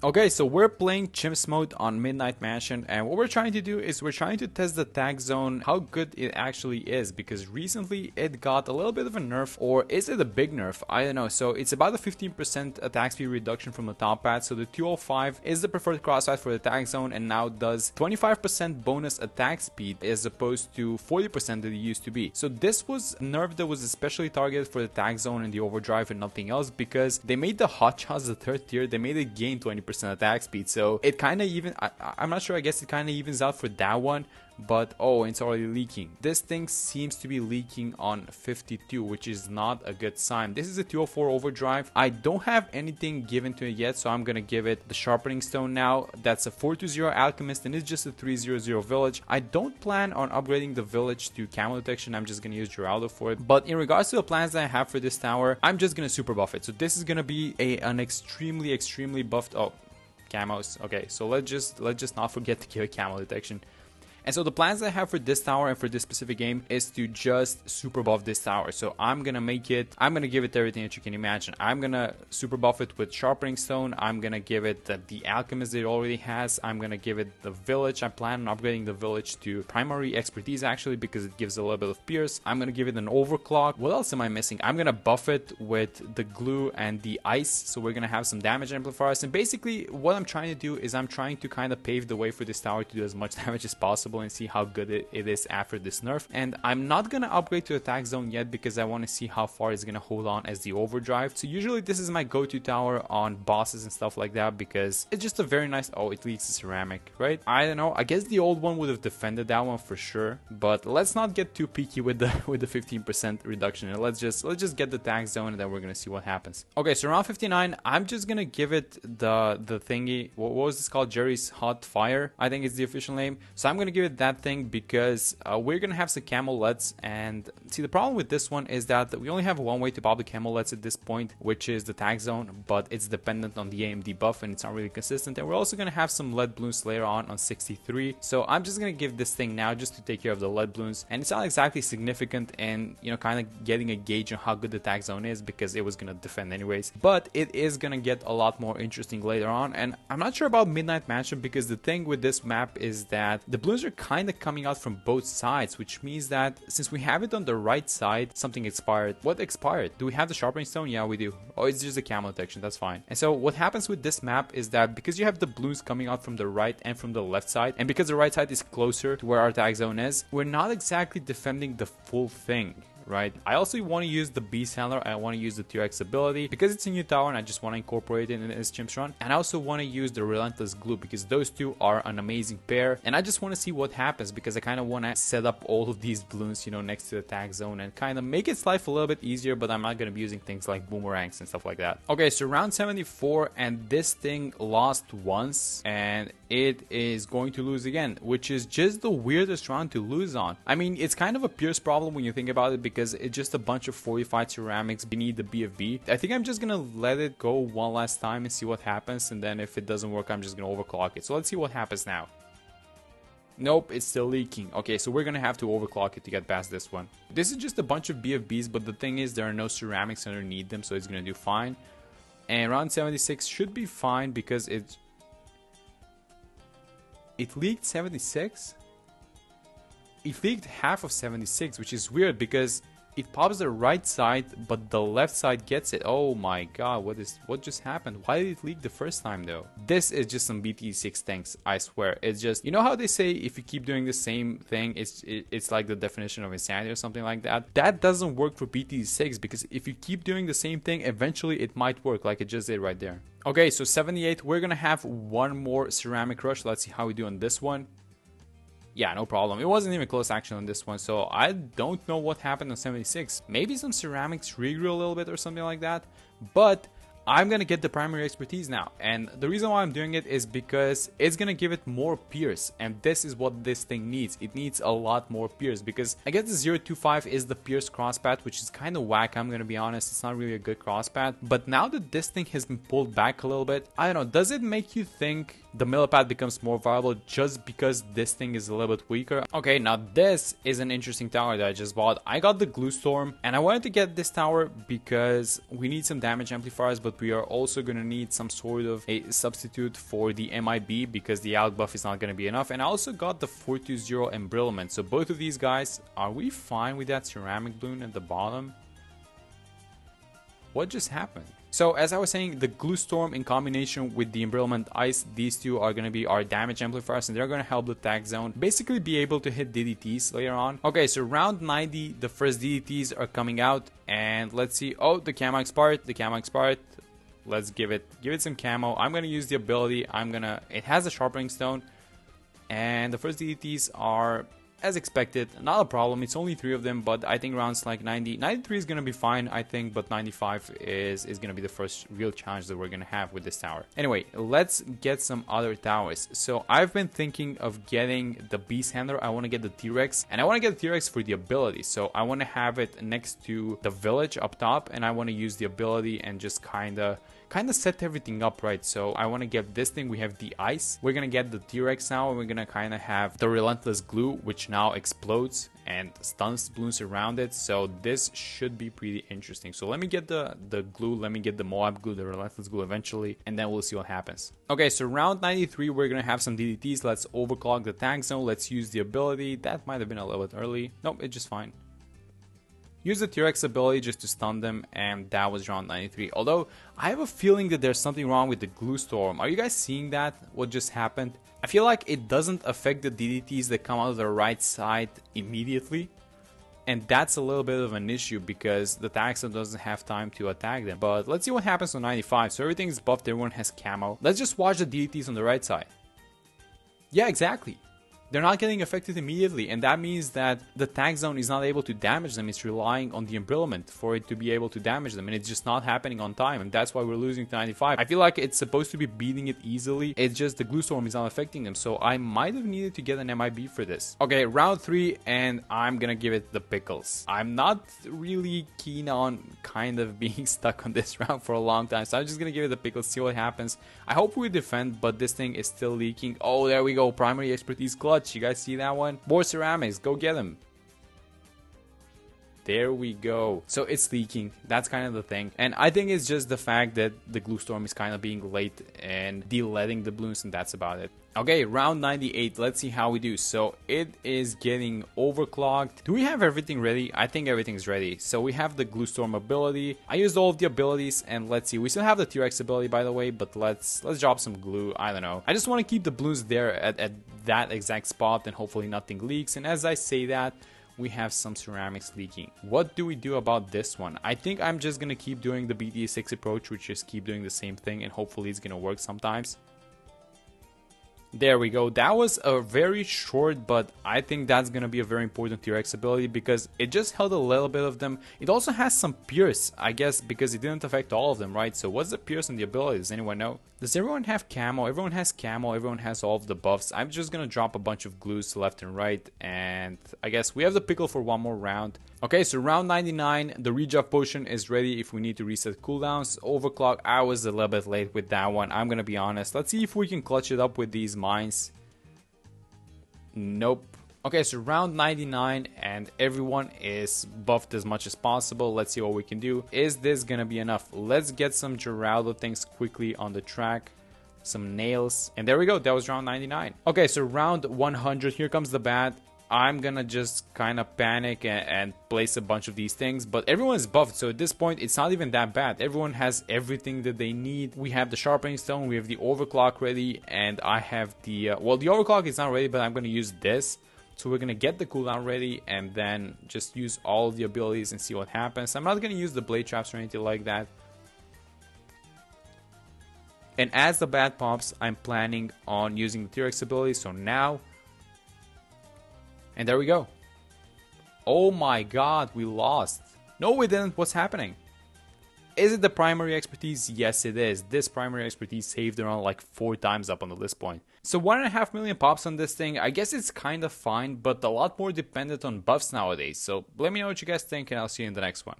Okay, so we're playing Chimps Mode on Midnight Mansion, and what we're trying to do is we're trying to test the Tack Zone, how good it actually is, because recently it got a little bit of a nerf, or is it a big nerf? I don't know. So it's about a 15% attack speed reduction from the top pad, so the 205 is the preferred crosspad for the Tack Zone, and now does 25% bonus attack speed as opposed to 40% that it used to be. So this was a nerf that was especially targeted for the Tack Zone and the overdrive and nothing else, because they made the hotshots the third tier, they made it gain 20% attack speed, so it kind of even I'm not sure, I guess it kind of evens out for that one. But oh, it's already leaking. This thing seems to be leaking on 52, which is not a good sign. This is a 204 overdrive. I don't have anything given to it yet, so I'm gonna give it the sharpening stone now. That's a 420 alchemist, and it's just a 300 village. I don't plan on upgrading the village to camo detection. I'm just gonna use Geraldo for it. But in regards to the plans that I have for this tower, I'm just gonna super buff it. So this is gonna be an extremely buffed, oh, camos. Okay, so let's just not forget to give it camo detection. And so the plans I have for this tower and for this specific game is to just super buff this tower. So I'm gonna give it everything that you can imagine. I'm gonna super buff it with sharpening stone. I'm gonna give it the alchemist it already has. I'm gonna give it the village. I plan on upgrading the village to primary expertise actually, because it gives a little bit of pierce. I'm gonna give it an overclock. What else am I missing? I'm gonna buff it with the glue and the ice. So we're gonna have some damage amplifiers. And basically what I'm trying to do is I'm trying to kind of pave the way for this tower to do as much damage as possible and see how good it is after this nerf. And I'm not gonna upgrade to attack zone yet because I want to see how far it's gonna hold on as the overdrive. So usually this is my go-to tower on bosses and stuff like that, because it's just a very nice, oh, it leaks the ceramic, right? I don't know, I guess the old one would have defended that one for sure, but let's not get too peaky with the 15% reduction, and let's just get the attack zone, and then we're gonna see what happens. Okay, so around 59, I'm just gonna give it the thingy, what was this called? Jerry's Hot Fire, I think it's the official name. So I'm gonna give it that thing because we're gonna have some camolets. And see, the problem with this one is that we only have one way to pop the camolets at this point, which is the Tack Zone, but it's dependent on the AMD buff and it's not really consistent. And we're also gonna have some lead balloons later on 63, so I'm just gonna give this thing now just to take care of the lead balloons. And it's not exactly significant and, you know, kind of getting a gauge on how good the Tack Zone is, because it was gonna defend anyways, but it is gonna get a lot more interesting later on. And I'm not sure about Midnight Mansion, because the thing with this map is that the balloons are kind of coming out from both sides, which means that since we have it on the right side, something expired. What expired? Do we have the sharpening stone? Yeah, we do. Oh, it's just a camo detection, that's fine. And so what happens with this map is that because you have the balloons coming out from the right and from the left side, and because the right side is closer to where our Tack Zone is, we're not exactly defending the full thing, right? I also want to use the Beast Handler. I want to use the 2x ability because it's a new tower and I just want to incorporate it in this Chimps run. And I also want to use the Relentless Glue because those two are an amazing pair. And I just want to see what happens, because I kind of want to set up all of these balloons, you know, next to the Tack Zone and kind of make its life a little bit easier, but I'm not going to be using things like boomerangs and stuff like that. Okay, so round 74, and this thing lost once and it is going to lose again, which is just the weirdest round to lose on. I mean, it's kind of a Pierce problem when you think about it, because it's just a bunch of 45 ceramics beneath the BFB. I think I'm just gonna let it go one last time and see what happens, and then if it doesn't work, I'm just gonna overclock it. So let's see what happens now. Nope, it's still leaking. Okay, so we're gonna have to overclock it to get past this one. This is just a bunch of BFBs, but the thing is there are no ceramics underneath them, so it's gonna do fine. And round 76 should be fine because it leaked 76. It leaked half of 76, which is weird because it pops the right side, but the left side gets it. Oh my god, what just happened? Why did it leak the first time though? This is just some BT6 tanks, I swear. It's just, you know how they say if you keep doing the same thing, it's like the definition of insanity or something like that? That doesn't work for BT6, because if you keep doing the same thing, eventually it might work, like it just did right there. Okay, so 78, we're gonna have one more ceramic rush. Let's see how we do on this one. Yeah, no problem. It wasn't even close action on this one, so I don't know what happened on 76. Maybe some ceramics regrew a little bit or something like that, but I'm gonna get the primary expertise now, and the reason why I'm doing it is because it's gonna give it more pierce, and this is what this thing needs. It needs a lot more pierce, because I guess the 025 is the pierce crosspath, which is kind of whack. I'm gonna be honest, it's not really a good crosspath. But now that this thing has been pulled back a little bit, I don't know, does it make you think the millipede becomes more viable just because this thing is a little bit weaker? Okay, now this is an interesting tower that I just bought. I got the glue storm, and I wanted to get this tower because we need some damage amplifiers, but but we are also going to need some sort of a substitute for the MIB because the out buff is not going to be enough. And I also got the 420 embrittlement. So both of these guys, are we fine with that ceramic balloon at the bottom? What just happened? So as I was saying, the Glue Storm in combination with the Embrittlement Ice, these two are going to be our damage amplifiers, and they're going to help the Tack Zone basically be able to hit DDTs later on. Okay, so round 90, the first DDTs are coming out, and let's see. Oh, the camo expired. The camo expired. Let's give it some camo. I'm going to use the ability. It has a sharpening stone, and the first DDTs are, as expected, not a problem. It's only 3 of them, but I think rounds like 93 is going to be fine, I think, but 95 is going to be the first real challenge that we're going to have with this tower. Anyway, let's get some other towers. So I've been thinking of getting the Beast Handler. I want to get the T-Rex, and I want to get the T-Rex for the ability. So I want to have it next to the village up top, and I want to use the ability and just kind of set everything up right. So I want to get this thing. We have the ice. We're going to get the T-Rex now, and we're going to kind of have the relentless glue, which now explodes and stuns balloons around it. So this should be pretty interesting. So let me get the glue. Let me get the Moab glue, the relentless glue eventually, and then we'll see what happens. Okay, so round 93, we're going to have some DDTs. Let's overclock the Tack Zone. Let's use the ability. That might have been a little bit early. Nope, it's just fine. Use the T-Rex ability just to stun them, and that was round 93. Although, I have a feeling that there's something wrong with the Glue Storm. Are you guys seeing that? What just happened? I feel like it doesn't affect the DDTs that come out of the right side immediately. And that's a little bit of an issue because the Tack Zone doesn't have time to attack them. But let's see what happens on 95. So everything is buffed, everyone has camo. Let's just watch the DDTs on the right side. Yeah, exactly. They're not getting affected immediately, and that means that the Tack Zone is not able to damage them. It's relying on the embrittlement for it to be able to damage them, and it's just not happening on time, and that's why we're losing to 95. I feel like it's supposed to be beating it easily. It's just the Glue Storm is not affecting them, so I might have needed to get an MIB for this. Okay, round 3, and I'm gonna give it the pickles. I'm not really keen on kind of being stuck on this round for a long time, so I'm just gonna give it the pickles, see what happens. I hope we defend, but this thing is still leaking. Oh, there we go, primary expertise clutch. You guys see that one? More ceramics, go get them. There we go. So it's leaking. That's kind of the thing. And I think it's just the fact that the Glue Storm is kind of being late and de-leading the balloons, and that's about it. Okay, round 98. Let's see how we do. So it is getting overclocked. Do we have everything ready? I think everything's ready. So we have the Glue Storm ability. I used all of the abilities, and let's see. We still have the T-Rex ability, by the way, but let's drop some glue. I don't know. I just want to keep the balloons there at that exact spot, and hopefully nothing leaks. And as I say that, we have some ceramics leaking. What do we do about this one? I think I'm just gonna keep doing the BTA6 approach, which is keep doing the same thing, and hopefully it's gonna work sometimes. There we go. That was a very short, but I think that's going to be a very important T-Rex ability because it just held a little bit of them. It also has some pierce, I guess, because it didn't affect all of them, right? So what's the pierce on the ability? Does anyone know? Does everyone have camo? Everyone has camo. Everyone has all of the buffs. I'm just going to drop a bunch of glues to left and right, and I guess we have the pickle for one more round. Okay, so round 99, the Rejuv potion is ready if we need to reset cooldowns. Overclock, I was a little bit late with that one, I'm gonna be honest. Let's see if we can clutch it up with these mines. Nope. Okay, so round 99 and everyone is buffed as much as possible. Let's see what we can do. Is this gonna be enough? Let's get some Geraldo things quickly on the track. Some nails. And there we go, that was round 99. Okay, so round 100, here comes the bat. I'm gonna just kind of panic and place a bunch of these things, but everyone is buffed, so at this point it's not even that bad. Everyone has everything that they need. We have the sharpening stone, we have the overclock ready, and I have the well, the overclock is not ready, but I'm gonna use this. So we're gonna get the cooldown ready and then just use all of the abilities and see what happens. I'm not gonna use the blade traps or anything like that. And as the bat pops, I'm planning on using the T-Rex ability, so now. And there we go. Oh my god, we lost. No, we didn't. What's happening? Is it the primary expertise? Yes, it is. This primary expertise saved around like 4 times up on the list point. So 1.5 million pops on this thing. I guess it's kind of fine, but a lot more dependent on buffs nowadays. So let me know what you guys think, and I'll see you in the next one.